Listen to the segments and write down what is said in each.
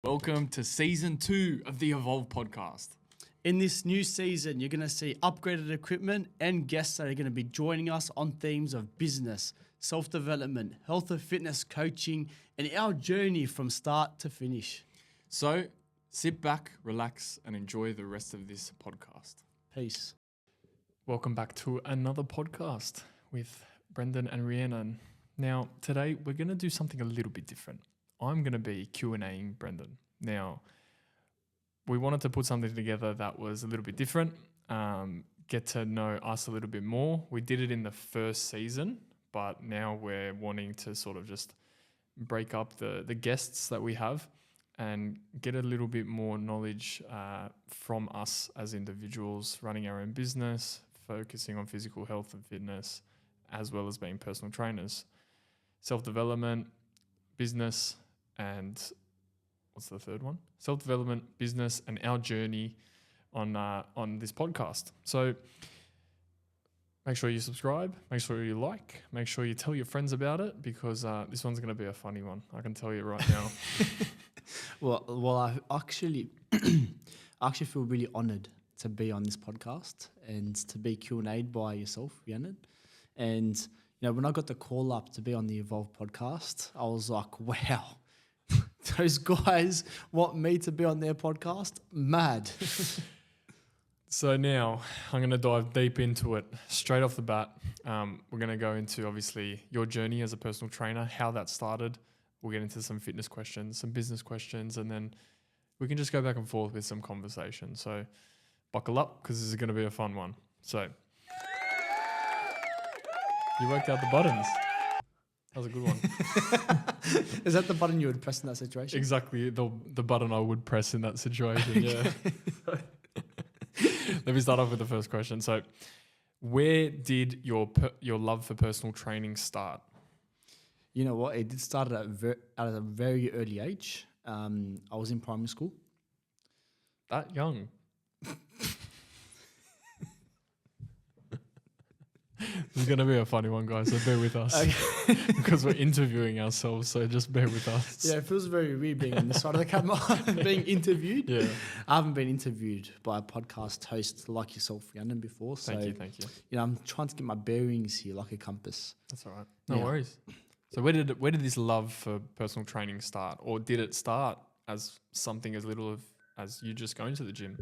Welcome to season 2 of the Evolve podcast. In this new season, you're going to see upgraded equipment and guests that are going to be joining us on themes of business, self-development, health and fitness coaching, and our journey from start to finish. So sit back, relax, and enjoy the rest of this podcast. Peace. Welcome back to another podcast with Brendon and Rhiannon. Now, today we're going to do something a little bit different. I'm going to be Q&Aing Brendon. Now, we wanted to put something together that was a little bit different, get to know us a little bit more. We did it in the first season, but now we're wanting to sort of just break up the guests that we have and get a little bit more knowledge from us as individuals, running our own business, focusing on physical health and fitness, as well as being personal trainers, self-development, business, and what's the third one? Self-development, business, and our journey on this podcast. So make sure you subscribe, make sure you like, make sure you tell your friends about it, because this one's going to be a funny one. I can tell you right now. Well, I actually feel really honoured to be on this podcast and to be Q&A'd by yourself, Rhiannon. And you know, when I got the call up to be on the Evolve podcast, I was like, wow, those guys want me to be on their podcast? Mad. So now I'm going to dive deep into it straight off the bat. We're going to go into, obviously, your journey as a personal trainer, how that started. We'll get into some fitness questions, some business questions, and then we can just go back and forth with some conversation. So buckle up, because this is going to be a fun one. So you worked out the buttons. That was a good one. Is that the button you would press in that situation? Exactly the button I would press in that situation, yeah. Let me start off with the first question. So where did your love for personal training start? You know what? It did start at a very early age. I was in primary school. That young? This is going to be a funny one, guys, so bear with us. Okay. Because we're interviewing ourselves, so just bear with us. Yeah, it feels very weird being on this side of the camera, being interviewed. Yeah. I haven't been interviewed by a podcast host like yourself, Rhiannon, before. Thank you. You know, I'm trying to get my bearings here like a compass. That's all right. No worries. So where did this love for personal training start? Or did it start as something as little as you just going to the gym?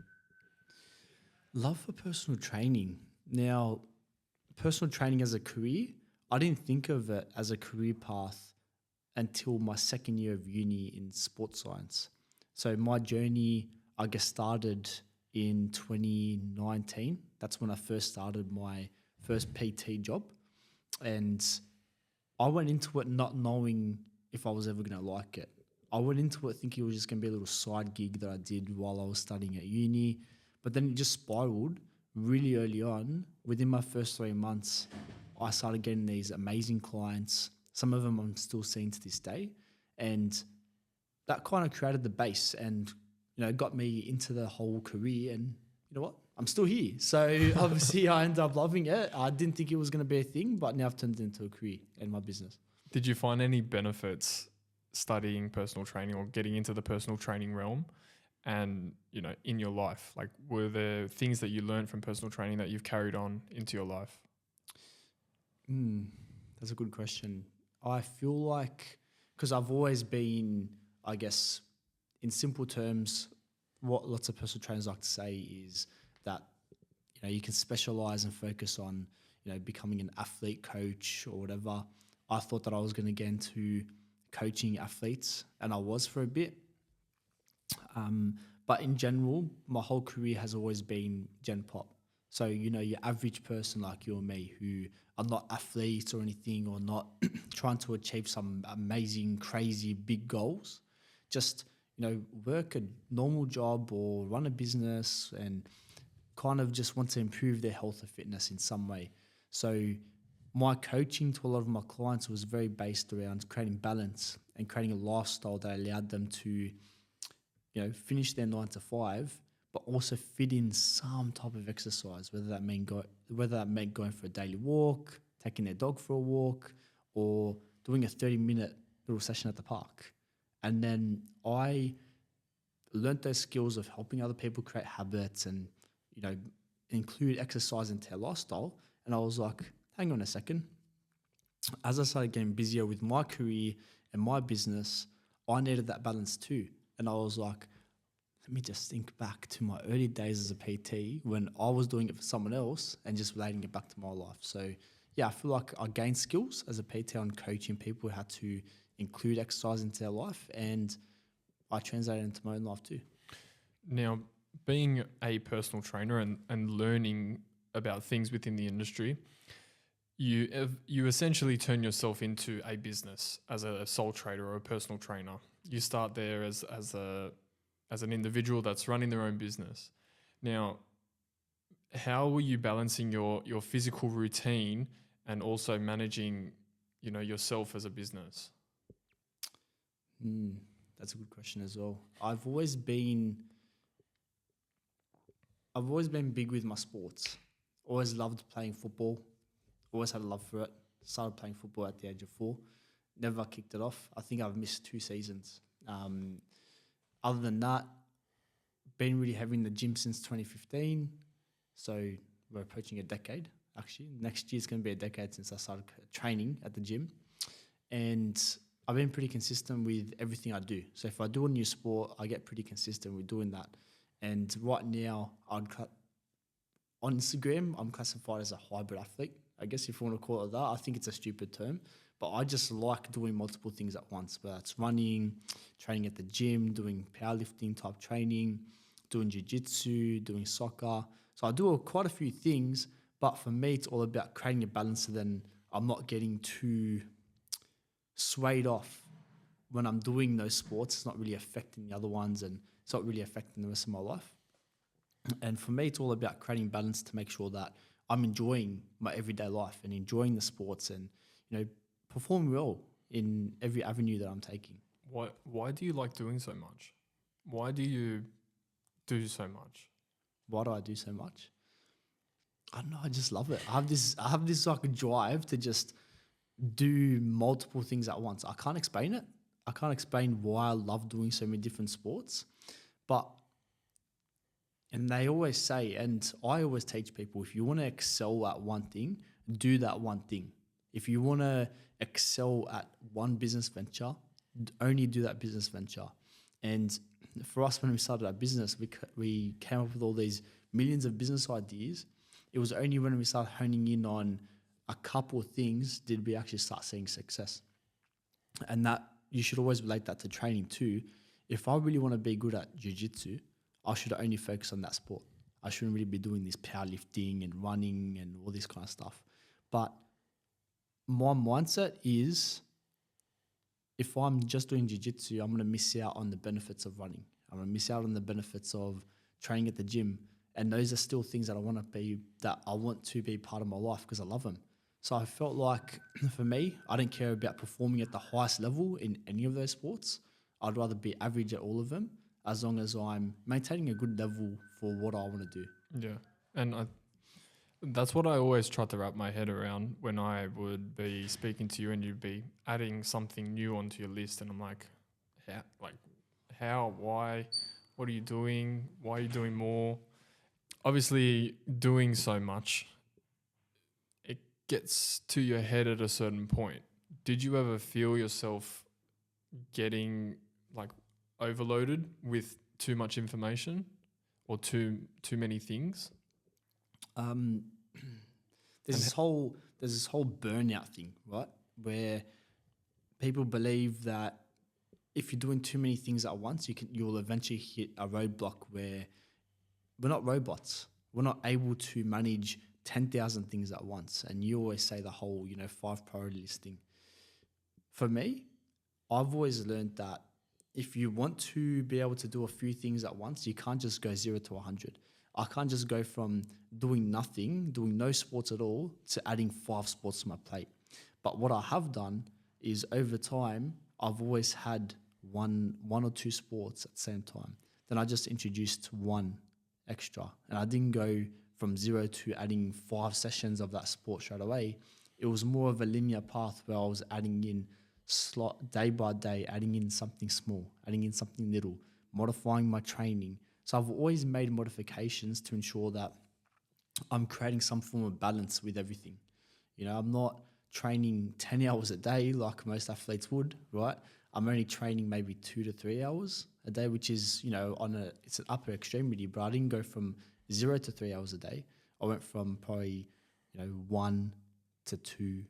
Love for personal training. Now, personal training as a career, I didn't think of it as a career path until my second year of uni in sports science. So my journey, I guess, started in 2019. That's when I first started my first PT job. And I went into it not knowing if I was ever going to like it. I went into it thinking it was just going to be a little side gig that I did while I was studying at uni. But then it just spiraled really early on. Within my first 3 months, I started getting these amazing clients. Some of them I'm still seeing to this day. And that kind of created the base and, you know, got me into the whole career. And you know what? I'm still here. So obviously I ended up loving it. I didn't think it was going to be a thing, but now I've turned it into a career and my business. Did you find any benefits studying personal training or getting into the personal training realm? And, you know, in your life, like, were there things that you learned from personal training that you've carried on into your life? That's a good question. I feel like, because I've always been, I guess, in simple terms, what lots of personal trainers like to say is that, you know, you can specialize and focus on, you know, becoming an athlete coach or whatever. I thought that I was going to get into coaching athletes, and I was for a bit. But in general, my whole career has always been Gen Pop. So, you know, your average person like you or me who are not athletes or anything, or not trying to achieve some amazing, crazy, big goals, just, you know, work a normal job or run a business and kind of just want to improve their health or fitness in some way. So my coaching to a lot of my clients was very based around creating balance and creating a lifestyle that allowed them to, you know, finish their 9 to 5, but also fit in some type of exercise, whether that meant going for a daily walk, taking their dog for a walk, or doing a 30-minute little session at the park. And then I learned those skills of helping other people create habits and, include exercise into their lifestyle. And I was like, hang on a second. As I started getting busier with my career and my business, I needed that balance too. And I was like, let me just think back to my early days as a PT when I was doing it for someone else and just relating it back to my life. So yeah, I feel like I gained skills as a PT on coaching people how to include exercise into their life, and I translated into my own life too. Now, being a personal trainer and learning about things within the industry, you essentially turn yourself into a business as a sole trader or a personal trainer. You start there as an individual that's running their own business. Now, how were you balancing your physical routine and also managing, yourself as a business? That's a good question as well. I've always been big with my sports. Always loved playing football. Always had a love for it. Started playing football at the age of 4. Never kicked it off. I think I've missed 2 seasons. Other than that, been really heavy in the gym since 2015. So we're approaching a decade, actually. Next year's going to be a decade since I started training at the gym. And I've been pretty consistent with everything I do. So if I do a new sport, I get pretty consistent with doing that. And right now, on Instagram, I'm classified as a hybrid athlete. I guess if you want to call it that, I think it's a stupid term. But I just like doing multiple things at once, whether it's running, training at the gym, doing powerlifting type training, doing jiu-jitsu, doing soccer. So I do quite a few things, but for me, it's all about creating a balance so then I'm not getting too swayed off when I'm doing those sports. It's not really affecting the other ones and it's not really affecting the rest of my life. And for me, it's all about creating balance to make sure that I'm enjoying my everyday life and enjoying the sports and, perform well in every avenue that I'm taking. Why do you like doing so much? Why do you do so much? Why do I do so much? I don't know. I just love it. I have this like a drive to just do multiple things at once. I can't explain it. I can't explain why I love doing so many different sports, and they always say, and I always teach people, if you want to excel at one thing, do that one thing. If you want to excel at one business venture, only do that business venture. And for us, when we started our business, we came up with all these millions of business ideas. It was only when we started honing in on a couple of things did we actually start seeing success. And that you should always relate that to training too. If I really want to be good at jiu-jitsu, I should only focus on that sport. I shouldn't really be doing this powerlifting and running and all this kind of stuff. But my mindset is, if I'm just doing jiu-jitsu, I'm going to miss out on the benefits of running. I'm going to miss out on the benefits of training at the gym. And those are still things that I want to be part of my life because I love them. So I felt like for me, I didn't care about performing at the highest level in any of those sports. I'd rather be average at all of them as long as I'm maintaining a good level for what I want to do. Yeah. And that's what I always try to wrap my head around when I would be speaking to you and you'd be adding something new onto your list. And I'm like, how, why, what are you doing? Why are you doing more? Obviously, doing so much, it gets to your head at a certain point. Did you ever feel yourself getting like overloaded with too much information or too many things? There's this whole burnout thing, right? Where people believe that if you're doing too many things at once, you'll eventually hit a roadblock where we're not robots. We're not able to manage 10,000 things at once. And you always say the whole, 5 priority listing. For me, I've always learned that if you want to be able to do a few things at once, you can't just go 0 to 100. I can't just go from doing nothing, doing no sports at all, to adding 5 sports to my plate. But what I have done is over time, I've always had one or 2 sports at the same time. Then I just introduced one extra. And I didn't go from 0 to adding 5 sessions of that sport straight away. It was more of a linear path where I was adding in day by day, adding in something small, adding in something little, modifying my training. So I've always made modifications to ensure that I'm creating some form of balance with everything. You know, I'm not training 10 hours a day like most athletes would, right? I'm only training maybe 2 to 3 hours a day, which is, you know, it's an upper extremity, but I didn't go from 0 to 3 hours a day. I went from probably, 1 to 2.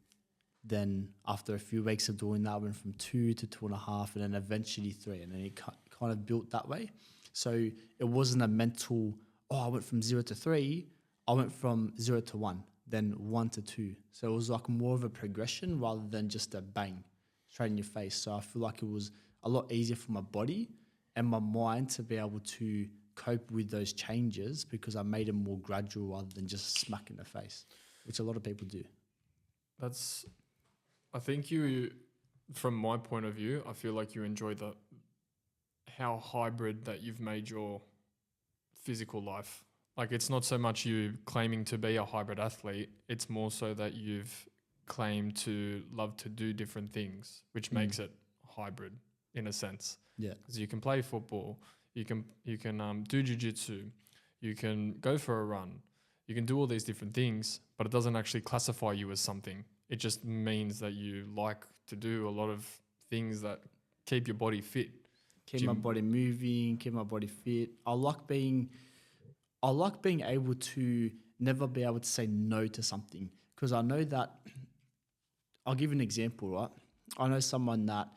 Then after a few weeks of doing that, I went from 2 to 2.5, and then eventually 3. And then it kind of built that way. So it wasn't a mental, I went from 0 to 3. I went from 0 to 1, then 1 to 2. So it was like more of a progression rather than just a bang straight in your face. So I feel like it was a lot easier for my body and my mind to be able to cope with those changes because I made them more gradual rather than just smack in the face, which a lot of people do. I think from my point of view, I feel like you enjoy how hybrid that you've made your physical life. Like, it's not so much you claiming to be a hybrid athlete, it's more so that you've claimed to love to do different things, which makes it hybrid in a sense. Yeah. Because you can play football, you can do jiu-jitsu, you can go for a run, you can do all these different things, but it doesn't actually classify you as something. It just means that you like to do a lot of things that keep your body fit. Keep my body moving, keep my body fit. I like being able to never be able to say no to something, because I know that, I'll give you an example, right? I know someone that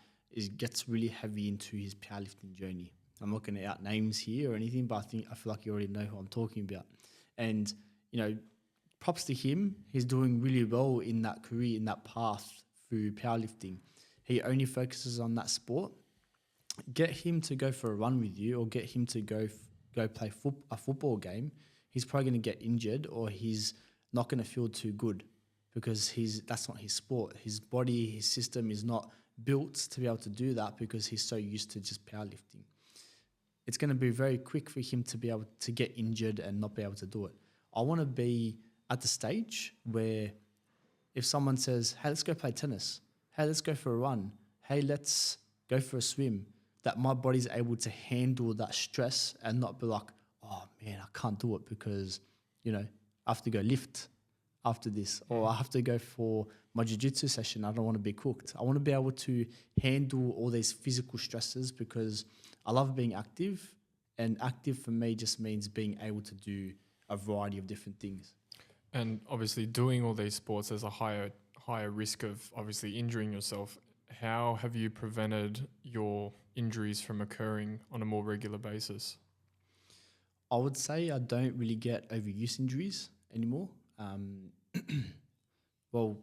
gets really heavy into his powerlifting journey. I'm not going to out names here or anything, but I feel like you already know who I'm talking about. And, props to him. He's doing really well in that career, in that path through powerlifting. He only focuses on that sport. Get him to go for a run with you, or get him to go play a football game. He's probably going to get injured, or he's not going to feel too good because that's not his sport. His body, his system is not built to be able to do that because he's so used to just powerlifting. It's going to be very quick for him to be able to get injured and not be able to do it. I want to be at the stage where if someone says, hey, let's go play tennis. Hey, let's go for a run. Hey, let's go for a swim, that my body's able to handle that stress and not be like, oh man, I can't do it because, I have to go lift after this, or I have to go for my jiu-jitsu session. I don't want to be cooked. I want to be able to handle all these physical stresses because I love being active, and active for me just means being able to do a variety of different things. And obviously doing all these sports, there's a higher risk of obviously injuring yourself. How have you prevented your injuries from occurring on a more regular basis? I would say I don't really get overuse injuries anymore. Well,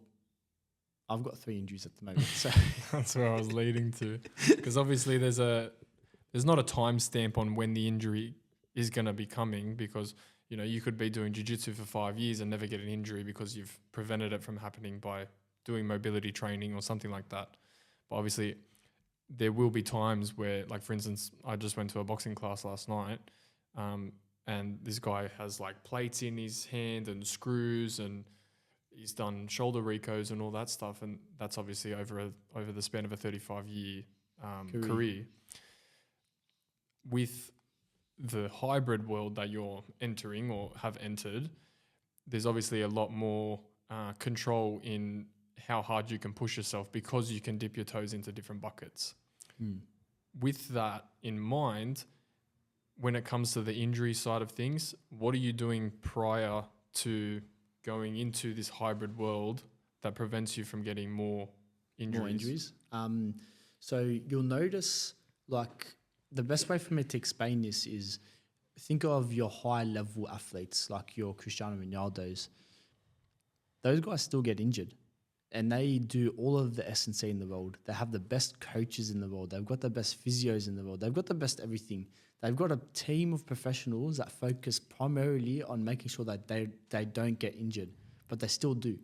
I've got 3 injuries at the moment. So That's where I was leading to. Because obviously there's not a time stamp on when the injury is going to be coming, because you could be doing jiu-jitsu for 5 years and never get an injury because you've prevented it from happening by doing mobility training or something like that. But obviously there will be times where, like, for instance, I just went to a boxing class last night, and this guy has like plates in his hand and screws, and he's done shoulder recos and all that stuff, and that's obviously over the span of a 35-year career. With the hybrid world that you're entering or have entered, there's obviously a lot more control in how hard you can push yourself because you can dip your toes into different buckets. With that in mind, when it comes to the injury side of things, what are you doing prior to going into this hybrid world that prevents you from getting more injuries? So you'll notice, like, the best way for me to explain this is, think of your high-level athletes, like your Cristiano Ronaldos. Those guys still get injured, and they do all of the S&C in the world. They have the best coaches in the world. They've got the best physios in the world. They've got the best everything. They've got a team of professionals that focus primarily on making sure that they don't get injured, but they still do.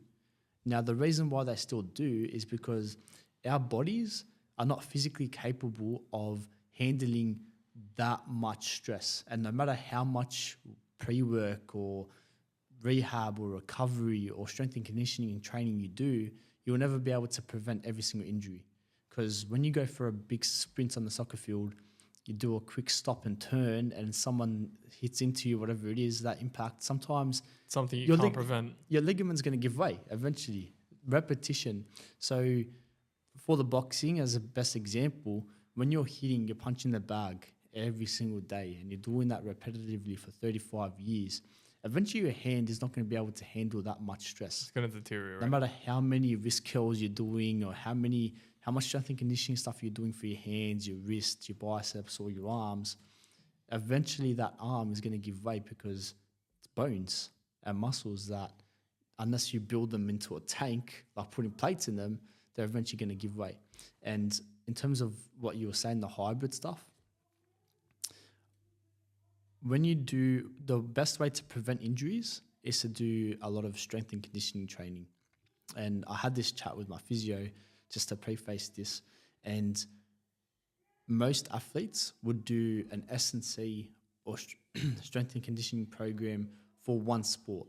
Now, the reason why they still do is because our bodies are not physically capable of handling that much stress. And no matter how much pre-work or rehab or recovery or strength and conditioning and training you do, you'll never be able to prevent every single injury. Because when you go for a big sprint on the soccer field, you do a quick stop and turn and someone hits into you, whatever it is, that impact, sometimes Something you your can't prevent. your ligament's going to give way eventually. Repetition. So for the boxing, as a best example, when you're punching the bag every single day and you're doing that repetitively for 35 years, eventually your hand is not going to be able to handle that much stress. It's going to deteriorate. No matter how many wrist curls you're doing or how much strength and conditioning stuff you're doing for your hands, your wrists, your biceps, or your arms, eventually that arm is going to give way because it's bones and muscles that, unless you build them into a tank, like putting plates in them, they're eventually going to give way. And in terms of what you were saying, the hybrid stuff, when you do, the best way to prevent injuries is to do a lot of strength and conditioning training. And I had this chat with my physio just to preface this, and most athletes would do an S&C or strength and conditioning program for one sport.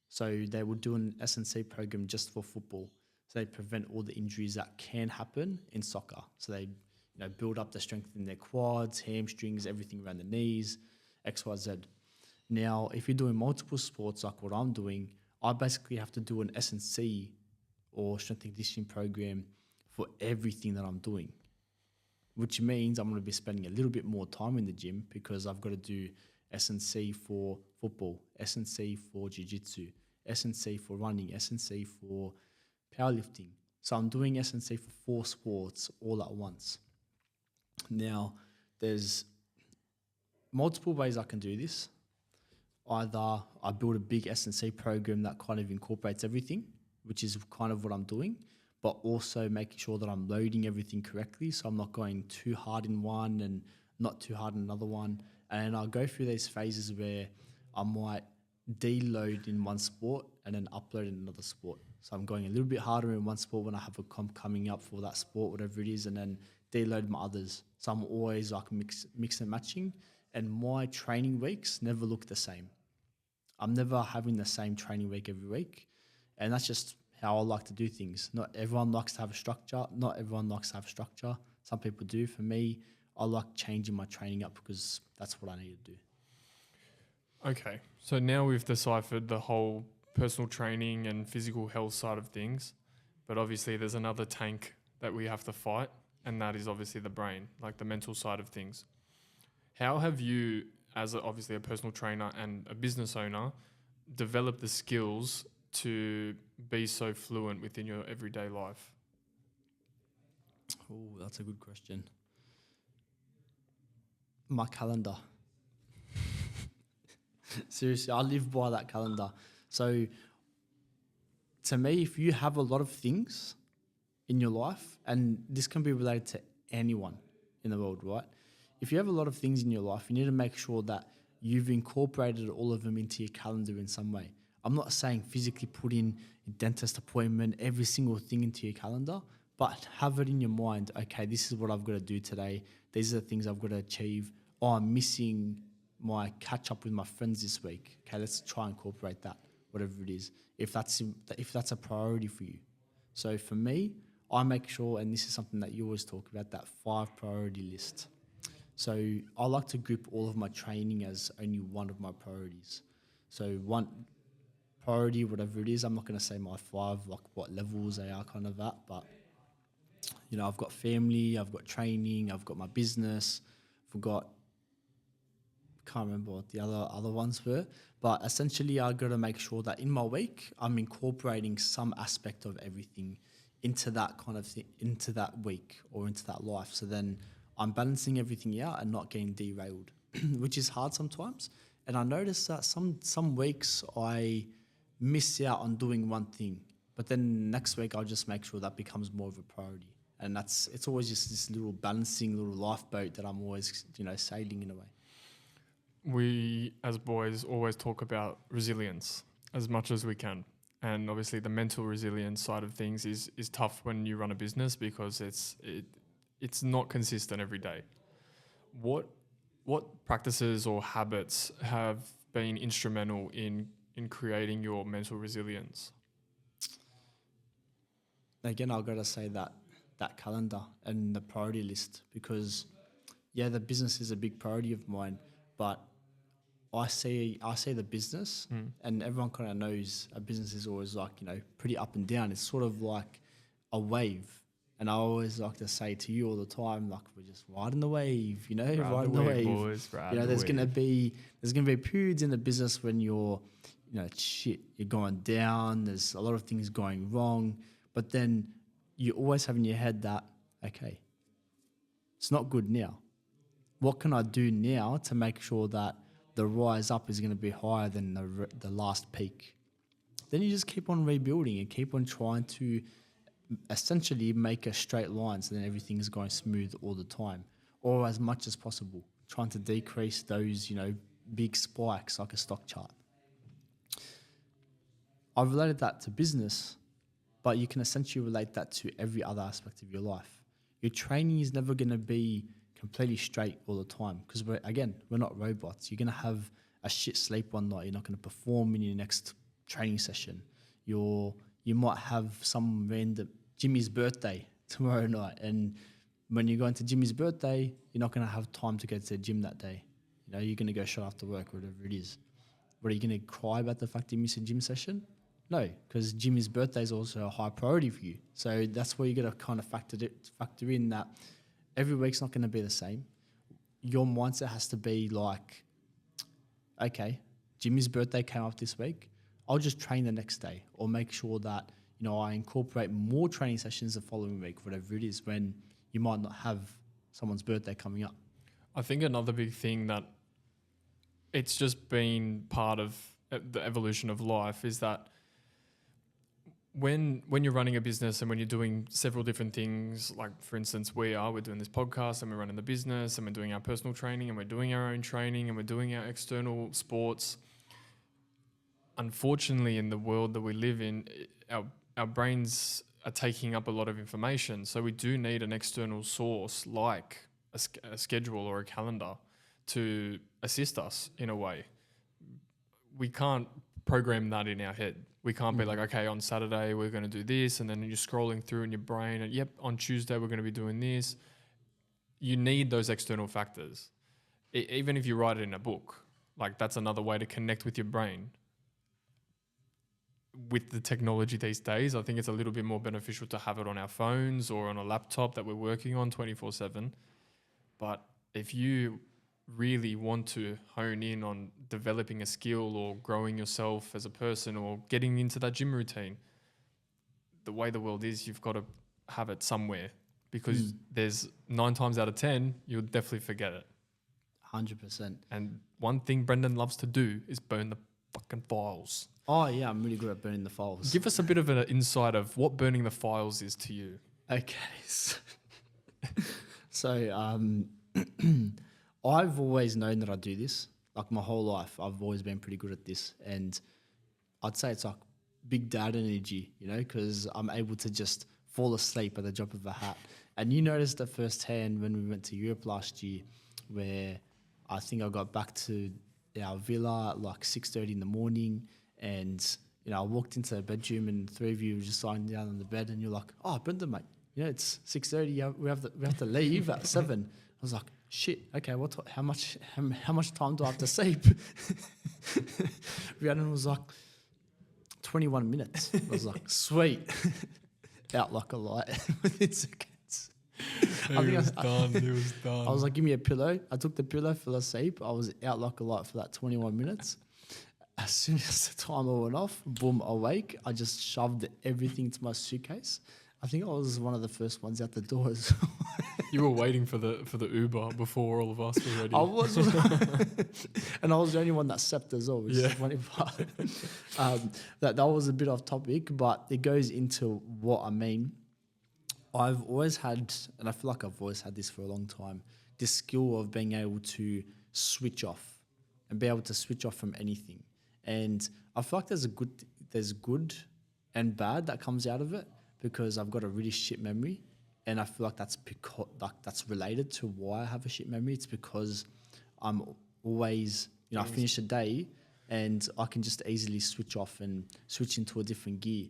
So they would do an S&C program just for football. So they prevent all the injuries that can happen in soccer. So they build up the strength in their quads, hamstrings, everything around the knees, X, Y, Z. Now, if you're doing multiple sports like what I'm doing, I basically have to do an S&C or strength and conditioning program for everything that I'm doing, which means I'm going to be spending a little bit more time in the gym because I've got to do S&C for football, S&C for jiu-jitsu, S&C for running, S&C for powerlifting. So I'm doing S&C for 4 sports all at once. Now, there's multiple ways I can do this. Either I build a big S&C program that kind of incorporates everything, which is kind of what I'm doing, but also making sure that I'm loading everything correctly, so I'm not going too hard in one and not too hard in another one. And I'll go through these phases where I might deload in one sport and then upload in another sport. So I'm going a little bit harder in one sport when I have a comp coming up for that sport, whatever it is, and then deload my others. So I'm always like mix and matching, and my training weeks never look the same. I'm never having the same training week every week, and that's just how I like to do things. Not everyone likes to have a structure. Some people do. For me, I like changing my training up because that's what I need to do. Okay, so now we've deciphered the whole personal training and physical health side of things, but obviously there's another tank that we have to fight, and that is obviously the brain, like the mental side of things. How have you, as obviously a personal trainer and a business owner, developed the skills to be so fluent within your everyday life? Oh, that's a good question. My calendar. Seriously, I live by that calendar. So to me, if you have a lot of things in your life, and this can be related to anyone in the world, right? If you have a lot of things in your life, you need to make sure that you've incorporated all of them into your calendar in some way. I'm not saying physically put in a dentist appointment, every single thing into your calendar, but have it in your mind. Okay, this is what I've got to do today. These are the things I've got to achieve. Oh, I'm missing my catch up with my friends this week. Okay, let's try and incorporate that, whatever it is, if that's a priority for you. So for me, I make sure, and this is something that you always talk about, that 5 priority list. So I like to group all of my training as only one of my priorities. So one priority, whatever it is, I'm not going to say my 5, like what levels they are kind of at, but I've got family, I've got training, I've got my business, can't remember what the other ones were, but essentially I got to make sure that in my week I'm incorporating some aspect of everything into that kind of thing, into that week or into that life. So then I'm balancing everything out and not getting derailed, which is hard sometimes. And I notice that some weeks I miss out on doing one thing, but then next week I'll just make sure that becomes more of a priority. And it's always just this little balancing little lifeboat that I'm always sailing in a way. We, as boys, always talk about resilience as much as we can. And obviously the mental resilience side of things is tough when you run a business because it's not consistent every day. What practices or habits have been instrumental in creating your mental resilience? Again, I've got to say that calendar and the priority list, because yeah, the business is a big priority of mine, but I see the business, and everyone kind of knows a business is always like, pretty up and down. It's sort of like a wave. And I always like to say to you all the time, like, we're just riding the wave, riding the wave. Boys, There's gonna be periods in the business when you're, you're going down. There's a lot of things going wrong, but then you always have in your head that, okay, it's not good now. What can I do now to make sure that the rise up is going to be higher than the last peak? Then you just keep on rebuilding and keep on trying to essentially make a straight line so then everything is going smooth all the time, or as much as possible, trying to decrease those, big spikes like a stock chart. I've related that to business, but you can essentially relate that to every other aspect of your life. Your training is never going to be completely straight all the time because we're not robots. You're going to have a shit sleep one night. You're not going to perform in your next training session. You might have some random Jimmy's birthday tomorrow night, and when you're going to Jimmy's birthday, you're not going to have time to go to the gym that day. You're going to go shut after work, whatever it is. What, are you going to cry about the fact you missed a gym session? No, because Jimmy's birthday is also a high priority for you. So that's where you got to kind of factor in that every week's not going to be the same. Your mindset has to be like, okay, Jimmy's birthday came up this week. I'll just train the next day, or make sure that, I incorporate more training sessions the following week, whatever it is, when you might not have someone's birthday coming up. I think another big thing that it's just been part of the evolution of life is that when you're running a business and when you're doing several different things, like for instance, we're doing this podcast and we're running the business and we're doing our personal training and we're doing our own training and we're doing our external sports. Unfortunately, in the world that we live in, our brains are taking up a lot of information. So we do need an external source like a schedule or a calendar to assist us in a way. We can't program that in our head. We can't be like, okay, on Saturday we're going to do this, and then you're scrolling through in your brain and yep, on Tuesday we're going to be doing this. You need those external factors. Even if you write it in a book, like that's another way to connect with your brain. With the technology these days, I think it's a little bit more beneficial to have it on our phones or on a laptop that we're working on 24/7. But if you really want to hone in on developing a skill or growing yourself as a person or getting into that gym routine, the way the world is, you've got to have it somewhere, because there's 9 times out of 10, you'll definitely forget it. 100%. And one thing Brendon loves to do is burn the fucking files. Oh, yeah, I'm really good at burning the files. Give us a bit of an insight of what burning the files is to you. Okay. So I've always known that I do this. Like my whole life, I've always been pretty good at this. And I'd say it's like big dad energy, because I'm able to just fall asleep at the drop of a hat. And you noticed it firsthand when we went to Europe last year, where I think I got back to our villa at like 6:30 in the morning. And, I walked into the bedroom and 3 of you were just lying down on the bed, and you're like, oh, Brendon, mate, it's 6:30. We have to leave at 7. I was like, shit, okay, how much time do I have to sleep? Rhiannon was like, 21 minutes. I was like, sweet. Out like a light within seconds. He was done. I was like, give me a pillow. I took the pillow, fell asleep. I was out like a light for that 21 minutes. As soon as the timer went off, boom, awake. I just shoved everything to my suitcase. I think I was one of the first ones out the door as well. You were waiting for the Uber before all of us were ready. I was. And I was the only one that slept as well, which is the funny part. That was a bit off topic, but it goes into what I mean. I've always had, and I feel like I've always had this for a long time, this skill of being able to switch off and be able to switch off from anything. And I feel like there's good and bad that comes out of it, because I've got a really shit memory, and I feel like that's because that's related to why I have a shit memory. It's because I'm always, I finish a day and I can just easily switch off and switch into a different gear.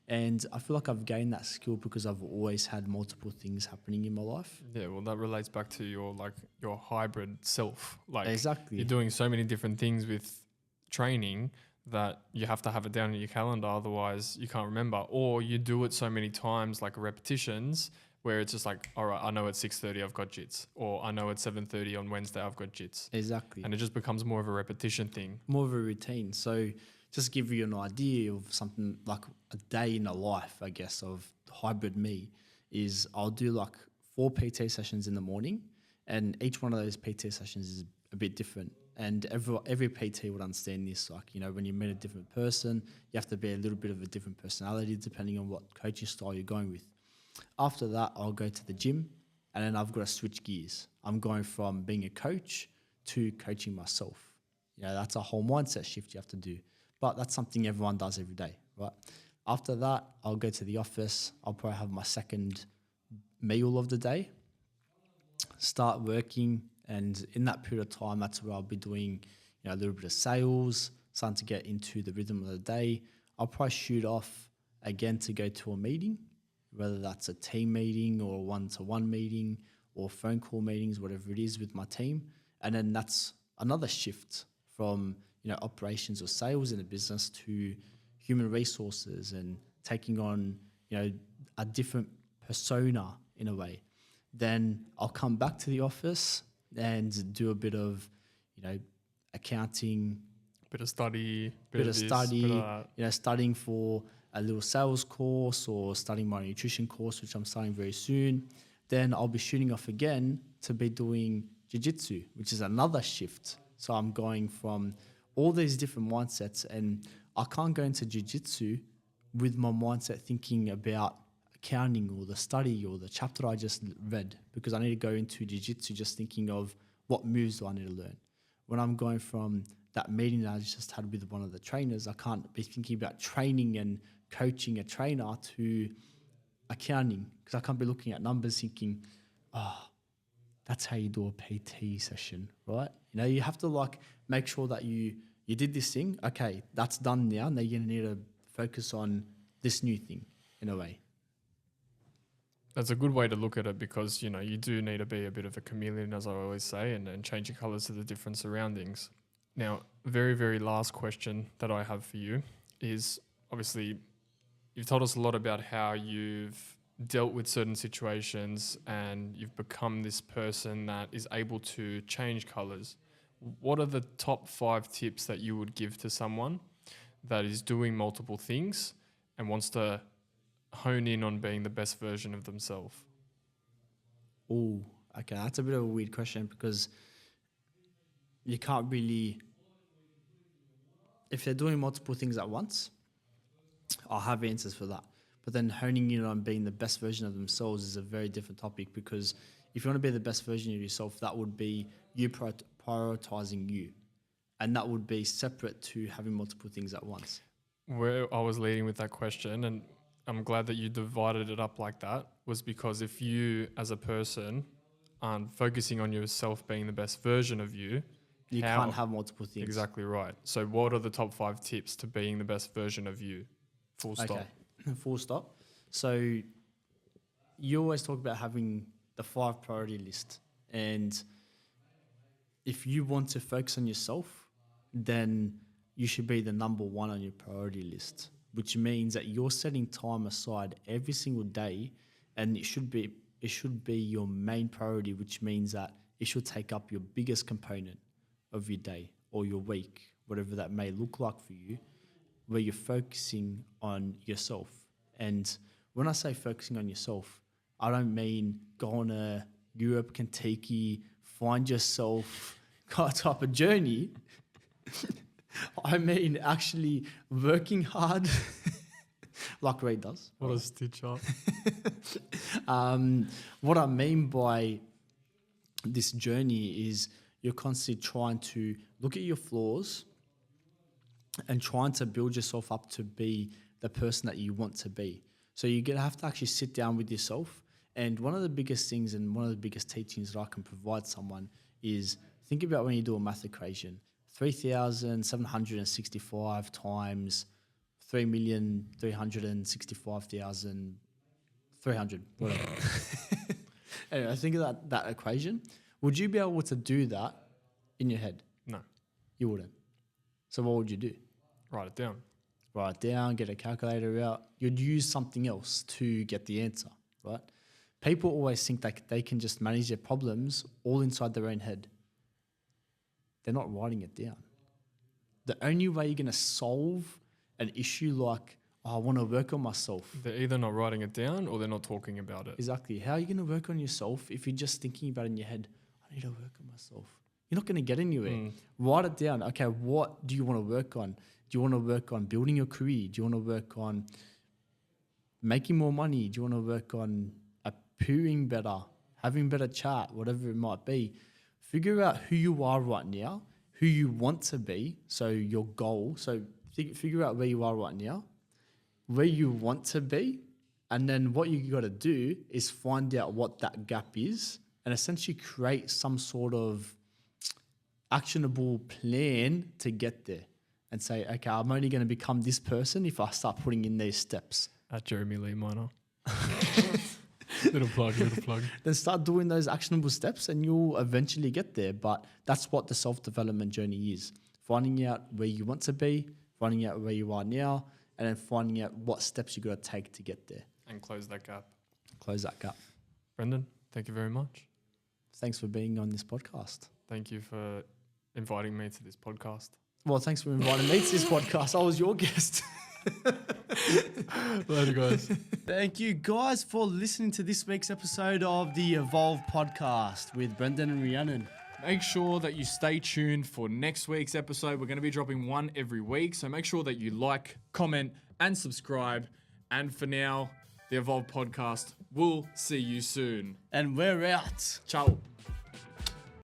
And I feel like I've gained that skill because I've always had multiple things happening in my life. Yeah, well, that relates back to your hybrid self. Like Exactly. you're doing so many different things with training that you have to have it down in your calendar, otherwise you can't remember. Or you do it so many times, like repetitions, where it's just like, all right, I know at 6:30 I've got jits, or I know at 7:30 on Wednesday I've got jits, Exactly. and it just becomes more of a repetition thing. More of a routine. So just give you an idea of something like a day in a life, I guess, of hybrid me is I'll do like 4 PT sessions in the morning, and each one of those PT sessions is a bit different. And every PT would understand this. Like, you know, when you meet a different person, you have to be a little bit of a different personality depending on what coaching style you're going with. After that, I'll go to the gym, and then I've got to switch gears. I'm going from being a coach to coaching myself. You know, that's a whole mindset shift you have to do. But that's something everyone does every day, right? After that, I'll go to the office. I'll probably have my second meal of the day, start working, and in that period of time, that's where I'll be doing, you know, a little bit of sales, starting to get into the rhythm of the day. I'll probably shoot off again to go to a meeting, whether that's a team meeting or a one-to-one meeting or phone call meetings, whatever it is with my team. And then that's another shift from, you know, operations or sales in a business to human resources and taking on, you know, a different persona in a way. Then I'll come back to the office and do a bit of, you know, accounting, Bit of study, bit of this, study, bit of that. you know, studying for a little sales course or studying my nutrition course, which I'm starting very soon. Then I'll be shooting off again to be doing jiu-jitsu, which is another shift. So I'm going from all these different mindsets, and I can't go into jiu-jitsu with my mindset thinking about accounting or the study or the chapter I just read, because I need to go into jiu-jitsu just thinking of what moves do I need to learn. When I'm going from that meeting that I just had with one of the trainers, I can't be thinking about training and coaching a trainer to accounting, because I can't be looking at numbers thinking, that's how you do a PT session, right? You know, you have to like make sure that you did this thing. Okay, that's done now. Now you're going to need to focus on this new thing in a way. That's a good way to look at it, because, you know, you do need to be a bit of a chameleon, as I always say, and change your colours to the different surroundings. Now, very, very last question that I have for you is, obviously, you've told us a lot about how you've dealt with certain situations and you've become this person that is able to change colours. What are the top 5 tips that you would give to someone that is doing multiple things and wants to hone in on being the best version of themselves? Oh, okay. That's a bit of a weird question, because you can't really, if they're doing multiple things at once, I'll have answers for that. But then honing in on being the best version of themselves is a very different topic, because if you want to be the best version of yourself, that would be you prioritizing you. And that would be separate to having multiple things at once. Where I was leading with that question, and I'm glad that you divided it up like that, was because if you as a person aren't focusing on yourself being the best version of you, You can't have multiple things. Exactly right. So what are the top 5 tips to being the best version of you? Full stop. Okay, full stop. So you always talk about having the 5 priority list. And if you want to focus on yourself, then you should be the number 1 on your priority list, which means that you're setting time aside every single day, and it should be your main priority, which means that it should take up your biggest component of your day or your week, whatever that may look like for you, where you're focusing on yourself. And when I say focusing on yourself, I don't mean going to Europe, Kentucky, find yourself kind of type of journey. I mean actually working hard like Ray does. What a stitch up. What I mean by this journey is you're constantly trying to look at your flaws and trying to build yourself up to be the person that you want to be. So you're going to have to actually sit down with yourself. And one of the biggest things and one of the biggest teachings that I can provide someone is think about when you do a math equation. 3,765 times 3,365,300, whatever. Anyway, I think of that equation. Would you be able to do that in your head? No. You wouldn't. So what would you do? Write it down. Write it down, get a calculator out. You'd use something else to get the answer, right? People always think that they can just manage their problems all inside their own head. They're not writing it down. The only way you're going to solve an issue like, I want to work on myself. They're either not writing it down or they're not talking about it. Exactly. How are you going to work on yourself if you're just thinking about it in your head? I need to work on myself. You're not going to get anywhere. Write it down. Okay, what do you want to work on? Do you want to work on building your career? Do you want to work on making more money? Do you want to work on appearing better, having better chat, whatever it might be? Figure out who you are right now, who you want to be, so your goal. So figure out where you are right now, where you want to be, and then what you got to do is find out what that gap is and essentially create some sort of actionable plan to get there and say, okay, I'm only going to become this person if I start putting in these steps. At Jeremy Lee Minor. Little plug. Then start doing those actionable steps and you'll eventually get there. But that's what the self-development journey is. Finding out where you want to be, finding out where you are now, and then finding out what steps you got to take to get there. And close that gap. Close that gap. Brendon, thank you very much. Thanks for being on this podcast. Thank you for inviting me to this podcast. Well, thanks for inviting me to this podcast. I was your guest. Later, guys. Thank you guys for listening to this week's episode of the Evolve podcast with Brendon and Rhiannon. Make sure that you stay tuned for next week's episode. We're going to be dropping one every week. So make sure that you like, comment, and subscribe. And for now, the Evolve podcast. We'll see you soon. And we're out. Ciao.